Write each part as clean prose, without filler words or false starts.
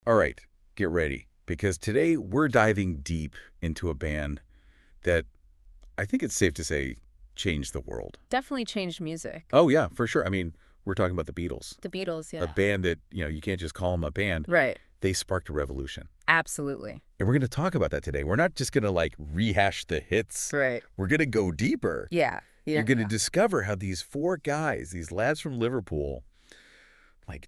All right, get ready, because today we're diving deep into a band that I think it's safe to say changed the world. Definitely changed music. Oh, yeah, for sure. I mean, we're talking about the Beatles, The Beatles, a yeah. band that, you can't just call them a band. Right. They sparked a revolution. Absolutely. And we're going to talk about that today. We're not just going to rehash the hits. Right. We're going to go deeper. Yeah. You're going to discover how these four guys, these lads from Liverpool,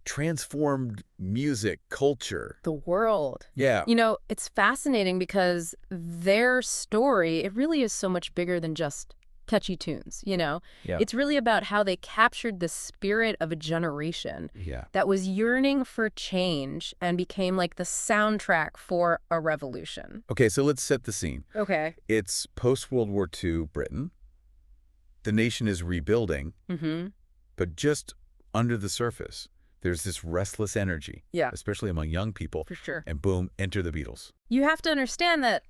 transformed music, culture. The world. Yeah. It's fascinating because their story, it really is so much bigger than just catchy tunes, Yeah. It's really about how they captured the spirit of a generation Yeah. that was yearning for change and became like the soundtrack for a revolution. Okay, so let's set the scene. Okay. It's post-World War II Britain. The nation is rebuilding, Mm-hmm. but just under the surface, there's this restless energy, Yeah. especially among young people. For sure. And boom, enter the Beatles. You have to understand that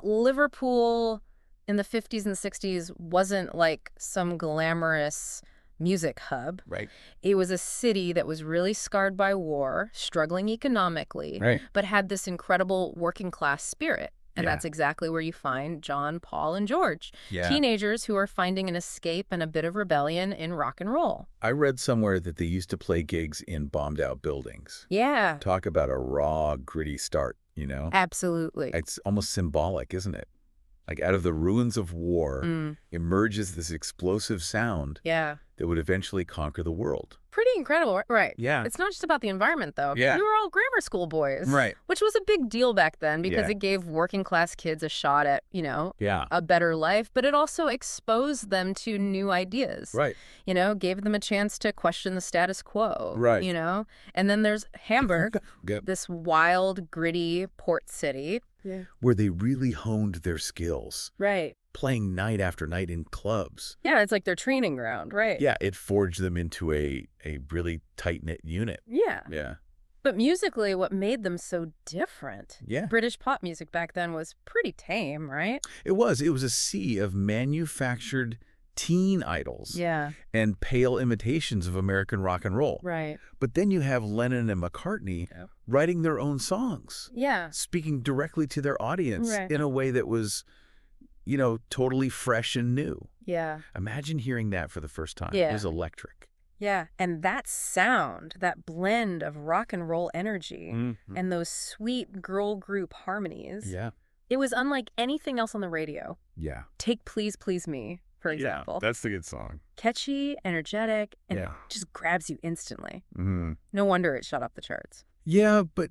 Liverpool in the 50s and 60s wasn't like some glamorous music hub. Right. It was a city that was really scarred by war, struggling economically, Right. but had this incredible working class spirit. And Yeah. that's exactly where you find John, Paul, and George, Yeah. teenagers who are finding an escape and a bit of rebellion in rock and roll. I read somewhere that they used to play gigs in bombed-out buildings. Yeah, Talk about a raw, gritty start, absolutely. It's almost symbolic, isn't it? Out of the ruins of war emerges this explosive sound Yeah. that would eventually conquer the world. Pretty incredible, right? Yeah. It's not just about the environment, though. Yeah. We were all grammar school boys. Right. Which was a big deal back then because Yeah. it gave working class kids a shot at, Yeah. a better life, but it also exposed them to new ideas. Right. Gave them a chance to question the status quo. Right. And then there's Hamburg, Yep. this wild, gritty port city. Yeah. Where they really honed their skills, Right. playing night after night in clubs. Yeah, it's like their training ground, right? Yeah, it forged them into a really tight-knit unit. Yeah. Yeah. But musically, what made them so different? Yeah. British pop music back then was pretty tame, right? It was a sea of manufactured teen idols Yeah. and pale imitations of American rock and roll. Right. But then you have Lennon and McCartney Yep. writing their own songs, Yeah. speaking directly to their audience Right. in a way that was, totally fresh and new. Yeah. Imagine hearing that for the first time. Yeah. It was electric. Yeah. And that sound, that blend of rock and roll energy and those sweet girl group harmonies, Yeah. it was unlike anything else on the radio. Yeah. Take Please Please Me, for example. That's the good song. Catchy, energetic, and Yeah. just grabs you instantly. Mm-hmm. No wonder it shot up the charts. Yeah, but,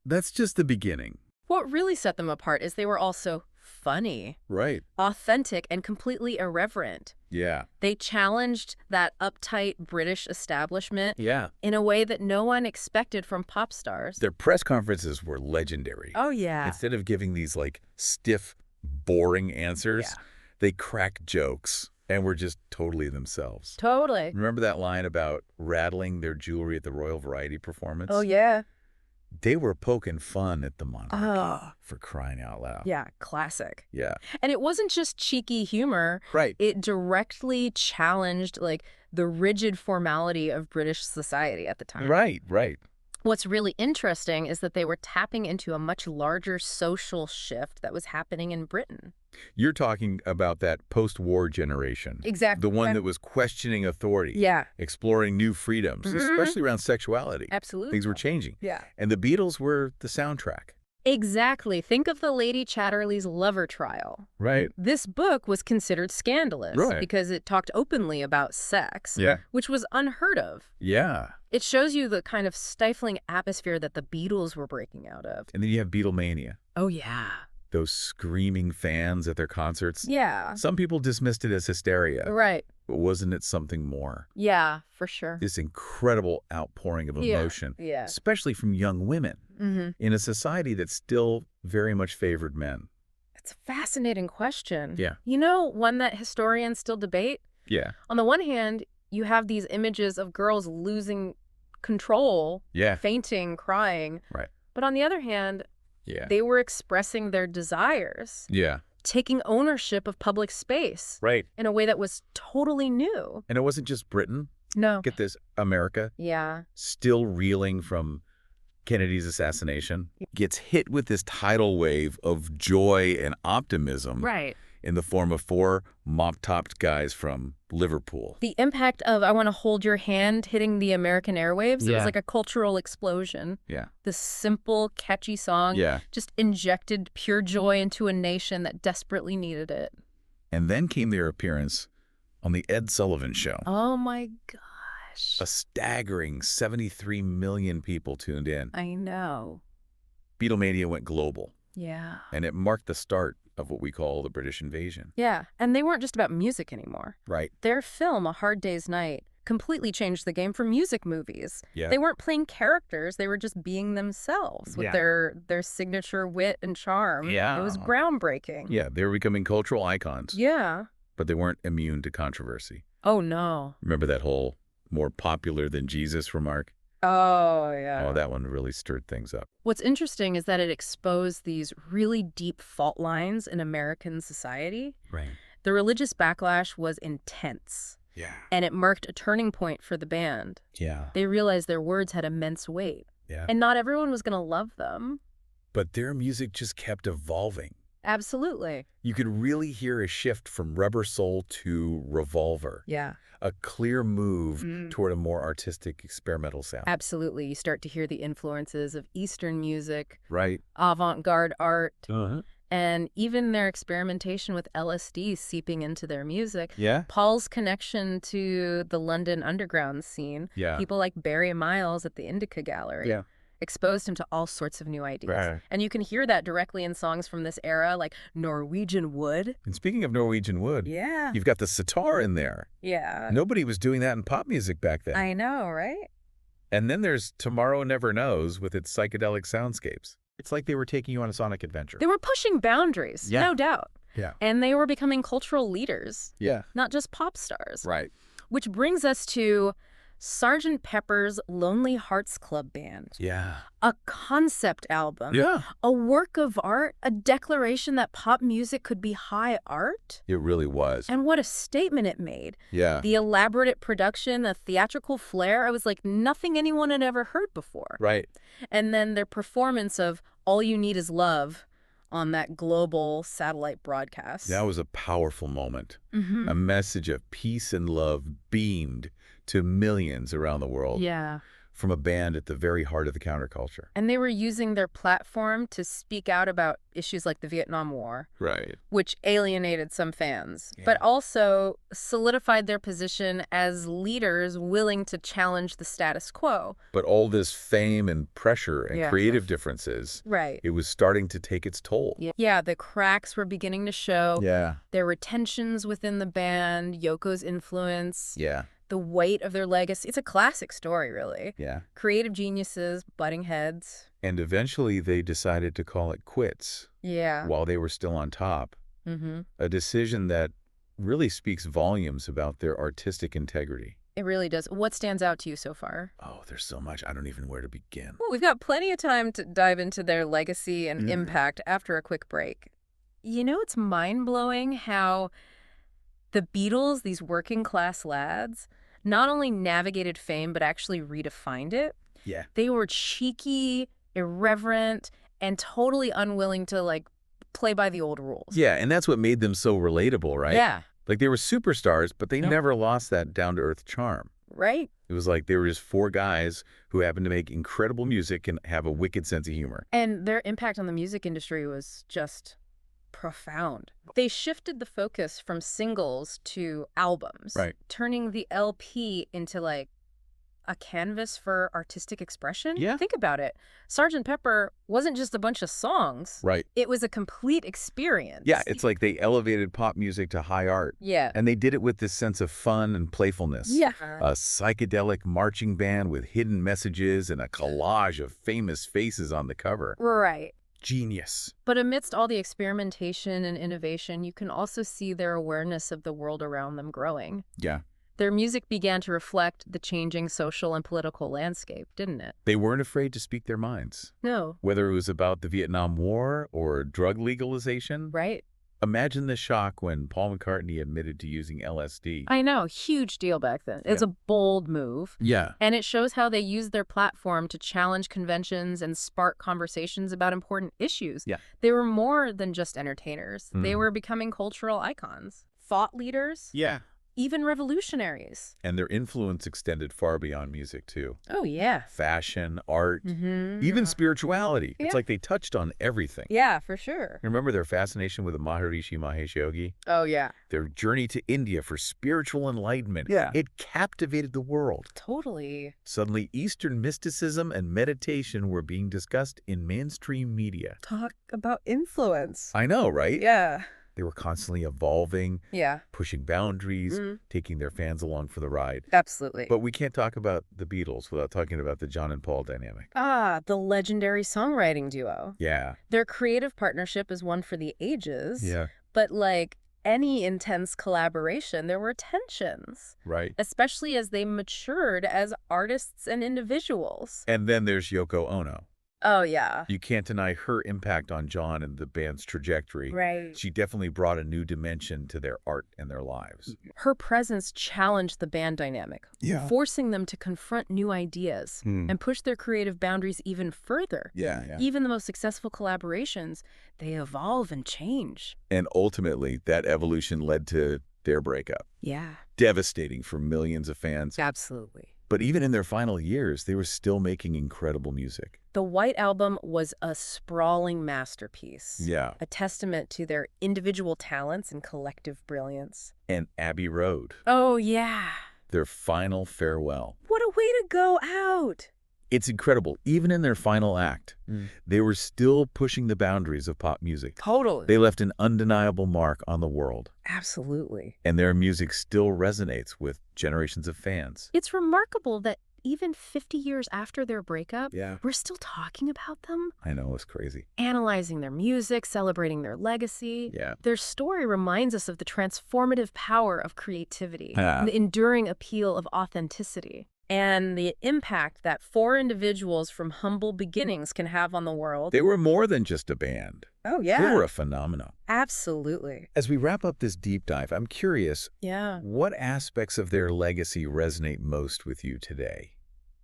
that's just the beginning. What really set them apart is they were also funny, Right. authentic, and completely irreverent. Yeah. They challenged that uptight British establishment Yeah. in a way that no one expected from pop stars. Their press conferences were legendary. Oh, yeah. Instead of giving these stiff, boring answers, Yeah. they cracked jokes and were just totally themselves. Totally. Remember that line about rattling their jewelry at the Royal Variety performance? Oh, yeah. They were poking fun at the monarchy, Oh. for crying out loud. Yeah, classic. Yeah. And it wasn't just cheeky humor. Right. It directly challenged, the rigid formality of British society at the time. Right, right. What's really interesting is that they were tapping into a much larger social shift that was happening in Britain. You're talking about that post-war generation. Exactly. The one that was questioning authority. Yeah. Exploring new freedoms, especially around sexuality. Absolutely. Things were changing. Yeah. And the Beatles were the soundtrack. Exactly. Think of the Lady Chatterley's lover trial. Right. This book was considered scandalous Right. because it talked openly about sex, Yeah. which was unheard of. Yeah. It shows you the kind of stifling atmosphere that the Beatles were breaking out of. And then you have Beatlemania. Oh, yeah. Those screaming fans at their concerts. Yeah. Some people dismissed it as hysteria, Right. but wasn't it something more? Yeah, for sure. This incredible outpouring of emotion, Yeah. especially from young women in a society that still very much favored men. It's a fascinating question. Yeah. One that historians still debate? Yeah. On the one hand, you have these images of girls losing control, Yeah. fainting, crying. Right. But on the other hand, Yeah. they were expressing their desires, Yeah. taking ownership of public space Right. in a way that was totally new. And it wasn't just Britain. No. Get this, America Yeah. still reeling from Kennedy's assassination, gets hit with this tidal wave of joy and optimism Right. in the form of 4 mop-topped guys from Liverpool. The impact of I Want to Hold Your Hand hitting the American airwaves, it was Yeah. like a cultural explosion. Yeah. This simple, catchy song Yeah. just injected pure joy into a nation that desperately needed it. And then came their appearance on The Ed Sullivan Show. Oh my gosh. A staggering 73 million people tuned in. I know. Beatlemania went global, Yeah. and it marked the start of what we call the British invasion. Yeah, and they weren't just about music anymore. Right. Their film, A Hard Day's Night, completely changed the game for music movies. Yeah. They weren't playing characters, they were just being themselves with Yeah. their signature wit and charm. Yeah. It was groundbreaking. Yeah, they were becoming cultural icons, Yeah. but they weren't immune to controversy. Oh, no. Remember that whole more popular than Jesus remark? Oh, yeah. Oh, that one really stirred things up. What's interesting is that it exposed these really deep fault lines in American society. Right. The religious backlash was intense, Yeah. and it marked a turning point for the band. Yeah. They realized their words had immense weight, Yeah. and not everyone was going to love them. But their music just kept evolving. Absolutely. You could really hear a shift from Rubber Soul to Revolver. Yeah. A clear move toward a more artistic, experimental sound. Absolutely. You start to hear the influences of Eastern music, Right. avant-garde art, Uh-huh. and even their experimentation with LSD seeping into their music. Yeah? Paul's connection to the London underground scene, Yeah. people like Barry Miles at the Indica Gallery, Yeah. exposed him to all sorts of new ideas. Right. And you can hear that directly in songs from this era, like Norwegian Wood. And speaking of Norwegian Wood, Yeah. you've got the sitar in there. Yeah. Nobody was doing that in pop music back then. I know, right? And then there's Tomorrow Never Knows with its psychedelic soundscapes. It's like they were taking you on a sonic adventure. They were pushing boundaries, Yeah. no doubt. Yeah. And they were becoming cultural leaders, Yeah. not just pop stars. Right. Which brings us to Sgt. Pepper's Lonely Hearts Club Band. Yeah. A concept album. Yeah. A work of art, a declaration that pop music could be high art. It really was. And what a statement it made. Yeah. The elaborate production, the theatrical flair, I was like nothing anyone had ever heard before. Right. And then their performance of All You Need Is Love on that global satellite broadcast. That was a powerful moment. Mhm. A message of peace and love beamed to millions around the world Yeah. from a band at the very heart of the counterculture. And they were using their platform to speak out about issues like the Vietnam War, Right. which alienated some fans, Yeah. but also solidified their position as leaders willing to challenge the status quo. But all this fame and pressure and Yeah. creative differences, Right. it was starting to take its toll. Yeah, the cracks were beginning to show. Yeah. There were tensions within the band, Yoko's influence, Yeah. the weight of their legacy. It's a classic story, really. Yeah. Creative geniuses, butting heads. And eventually they decided to call it quits Yeah. while they were still on top. Mm-hmm. A decision that really speaks volumes about their artistic integrity. It really does. What stands out to you so far? Oh, there's so much. I don't even know where to begin. Well, we've got plenty of time to dive into their legacy and impact after a quick break. You know, it's mind-blowing how the Beatles, these working-class lads, not only navigated fame, but actually redefined it. Yeah. They were cheeky, irreverent, and totally unwilling to, like, play by the old rules. Yeah, and that's what made them so relatable, right? Yeah. Like they were superstars, but they Yep. never lost that down-to-earth charm. Right? It was like they were just 4 guys who happened to make incredible music and have a wicked sense of humor. And their impact on the music industry was just profound. They shifted the focus from singles to albums, Right. turning the LP into like a canvas for artistic expression. Yeah. Think about it. Sgt. Pepper wasn't just a bunch of songs. Right. It was a complete experience. Yeah, it's like they elevated pop music to high art. Yeah. And they did it with this sense of fun and playfulness. Yeah. A psychedelic marching band with hidden messages and a collage of famous faces on the cover. Right. Genius. But amidst all the experimentation and innovation, you can also see their awareness of the world around them growing. Yeah. Their music began to reflect the changing social and political landscape, didn't it? They weren't afraid to speak their minds. No. Whether it was about the Vietnam War or drug legalization, Right? Imagine the shock when Paul McCartney admitted to using LSD. I know, huge deal back then. It's a bold move. Yeah. And it shows how they used their platform to challenge conventions and spark conversations about important issues. Yeah. They were more than just entertainers. They were becoming cultural icons, thought leaders, Yeah. even revolutionaries. And their influence extended far beyond music, too. Oh, yeah. Fashion, art, Mm-hmm. even spirituality. It's Yeah. like they touched on everything. Yeah, for sure. Remember their fascination with the Maharishi Mahesh Yogi? Oh, yeah. Their journey to India for spiritual enlightenment. Yeah. It captivated the world. Totally. Suddenly, Eastern mysticism and meditation were being discussed in mainstream media. Talk about influence. I know, right? Yeah. They were constantly evolving, Yeah. pushing boundaries, taking their fans along for the ride. Absolutely. But we can't talk about the Beatles without talking about the John and Paul dynamic. The legendary songwriting duo. Yeah. Their creative partnership is one for the ages. Yeah. But like any intense collaboration, there were tensions, Right. especially as they matured as artists and individuals. And then there's Yoko Ono. Oh, yeah. You can't deny her impact on John and the band's trajectory. Right. She definitely brought a new dimension to their art and their lives. Her presence challenged the band dynamic, Yeah. forcing them to confront new ideas and push their creative boundaries even further. Yeah. Even the most successful collaborations, they evolve and change. And ultimately, that evolution led to their breakup. Yeah. Devastating for millions of fans. Absolutely. But even in their final years, they were still making incredible music. The White Album was a sprawling masterpiece. Yeah. A testament to their individual talents and collective brilliance. And Abbey Road, Oh, yeah. their final farewell. What a way to go out. It's incredible. Even in their final act, they were still pushing the boundaries of pop music. Totally. They left an undeniable mark on the world. Absolutely. And their music still resonates with generations of fans. It's remarkable that even 50 years after their breakup, Yeah. we're still talking about them, I know, it's crazy. analyzing their music, celebrating their legacy. Yeah. Their story reminds us of the transformative power of creativity, Ah. the enduring appeal of authenticity, and the impact that four individuals from humble beginnings can have on the world. They were more than just a band. Oh, They yeah. were a phenomenon. Absolutely. As we wrap up this deep dive, I'm curious, Yeah. what aspects of their legacy resonate most with you today?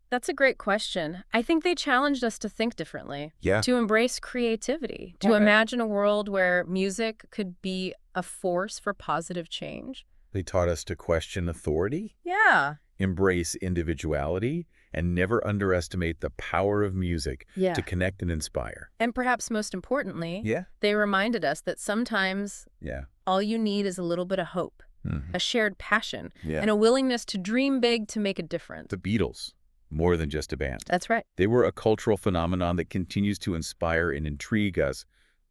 That's a great question. I think they challenged us to think differently, Yeah. to embrace creativity, to Okay. imagine a world where music could be a force for positive change. They taught us to question authority, Yeah. embrace individuality, and never underestimate the power of music Yeah. to connect and inspire. And perhaps most importantly, Yeah. they reminded us that sometimes Yeah. all you need is a little bit of hope, Mhm. a shared passion, Yeah. and a willingness to dream big to make a difference. The Beatles, more than just a band. That's right. They were a cultural phenomenon that continues to inspire and intrigue us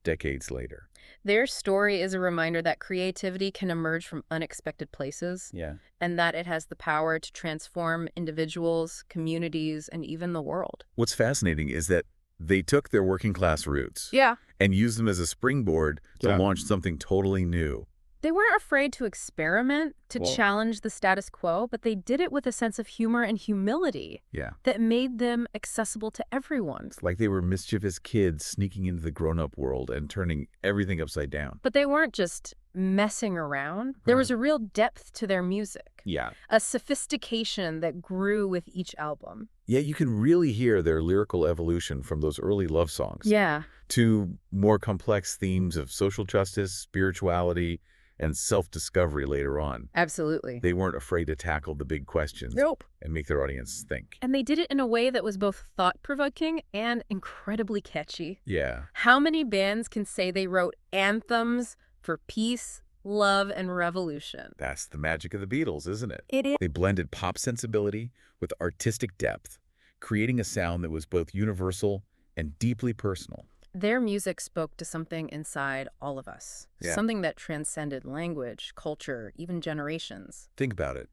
decades later. Their story is a reminder that creativity can emerge from unexpected places Yeah. and that it has the power to transform individuals, communities, and even the world. What's fascinating is that they took their working class roots Yeah. and used them as a springboard to Yeah. launch something totally new. They weren't afraid to experiment, to Well- challenge the status quo, but they did it with a sense of humor and humility Yeah. that made them accessible to everyone. It's like they were mischievous kids sneaking into the grown-up world and turning everything upside down. But they weren't just messing around. There was a real depth to their music, Yeah. a sophistication that grew with each album. Yeah, you can really hear their lyrical evolution from those early love songs Yeah. to more complex themes of social justice, spirituality, and self-discovery later on. Absolutely. They weren't afraid to tackle the big questions Nope. and make their audience think. And they did it in a way that was both thought-provoking and incredibly catchy. Yeah. How many bands can say they wrote anthems for peace, love, and revolution? That's the magic of the Beatles, isn't it? It is. They blended pop sensibility with artistic depth, creating a sound that was both universal and deeply personal. Their music spoke to something inside all of us, Yeah. something that transcended language, culture, even generations. Think about it.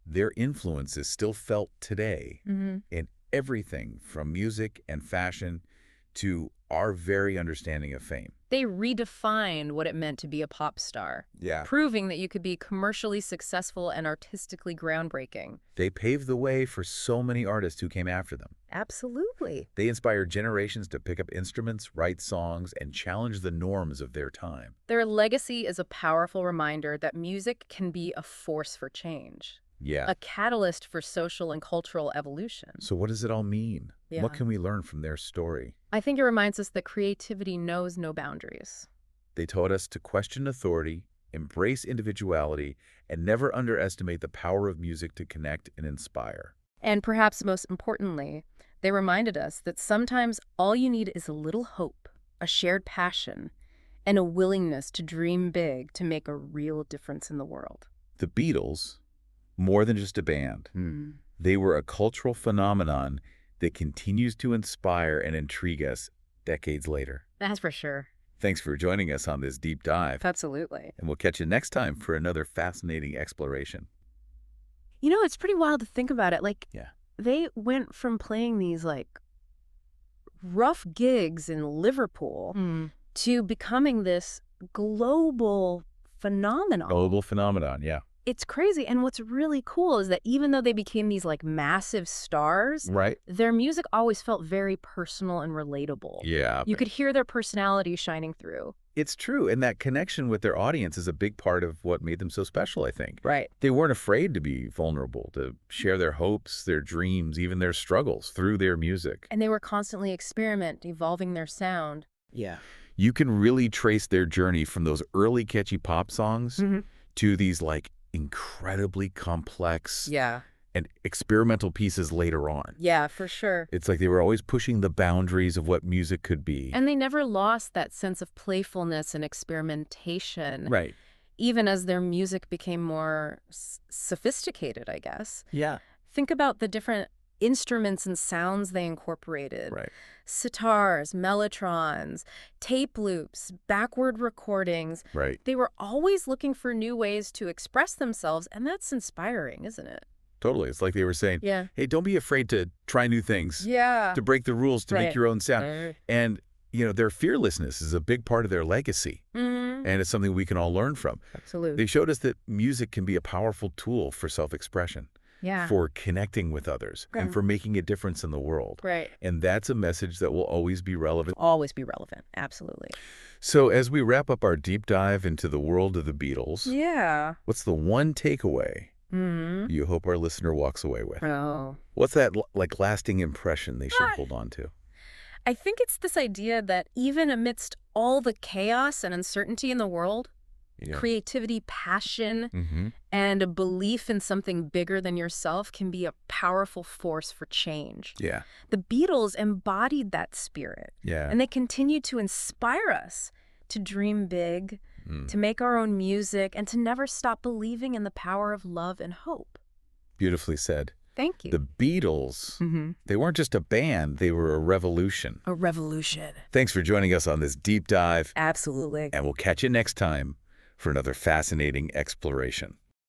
Their influence is still felt today Mm-hmm. in everything from music and fashion to our very understanding of fame. They redefined what it meant to be a pop star, Yeah. proving that you could be commercially successful and artistically groundbreaking. They paved the way for so many artists who came after them. Absolutely. They inspired generations to pick up instruments, write songs, and challenge the norms of their time. Their legacy is a powerful reminder that music can be a force for change, Yeah. a catalyst for social and cultural evolution. So what does it all mean? Yeah. What can we learn from their story? I think it reminds us that creativity knows no boundaries. They taught us to question authority, embrace individuality, and never underestimate the power of music to connect and inspire. And perhaps most importantly, they reminded us that sometimes all you need is a little hope, a shared passion, and a willingness to dream big to make a real difference in the world. The Beatles, more than just a band, they were a cultural phenomenon that continues to inspire and intrigue us decades later. That's for sure. Thanks for joining us on this deep dive, Absolutely. and we'll catch you next time for another fascinating exploration. You know, it's pretty wild to think about it. Yeah. They went from playing these, rough gigs in Liverpool to becoming this global phenomenon. Global phenomenon, yeah. It's crazy. And what's really cool is that even though they became these, massive stars, Right? their music always felt very personal and relatable. Yeah. You could hear their personality shining through. It's true, and that connection with their audience is a big part of what made them so special, I think. Right. They weren't afraid to be vulnerable, to share their hopes, their dreams, even their struggles through their music. And they were constantly evolving their sound. Yeah. You can really trace their journey from those early catchy pop songs to these, incredibly complex Yeah. and experimental pieces later on. Yeah, for sure. It's like they were always pushing the boundaries of what music could be. And they never lost that sense of playfulness and experimentation. Right. Even as their music became more sophisticated, I guess. Yeah. Think about the different instruments and sounds they incorporated. Right. Sitars, mellotrons, tape loops, backward recordings. Right. They were always looking for new ways to express themselves, and that's inspiring, isn't it? Totally. It's like they were saying, Yeah. hey, don't be afraid to try new things, Yeah. to break the rules, to make Right. your own sound. And, their fearlessness is a big part of their legacy. Mm-hmm. And it's something we can all learn from. Absolutely. They showed us that music can be a powerful tool for self-expression, Yeah. for connecting with others, and Yeah. for making a difference in the world. Right. And that's a message that will always be relevant. Always be relevant. Absolutely. So as we wrap up our deep dive into the world of the Beatles, Yeah. what's the one takeaway Mm-hmm. you hope our listener walks away with? Oh. What's that lasting impression they should hold on to? I think it's this idea that even amidst all the chaos and uncertainty in the world, Yeah. creativity, passion, Mm-hmm. and a belief in something bigger than yourself can be a powerful force for change. Yeah. The Beatles embodied that spirit, Yeah. and they continue to inspire us to dream big, to make our own music, and to never stop believing in the power of love and hope. Beautifully said. Thank you. The Beatles, they weren't just a band, they were a revolution. A revolution. Thanks for joining us on this deep dive, Absolutely. and we'll catch you next time for another fascinating exploration.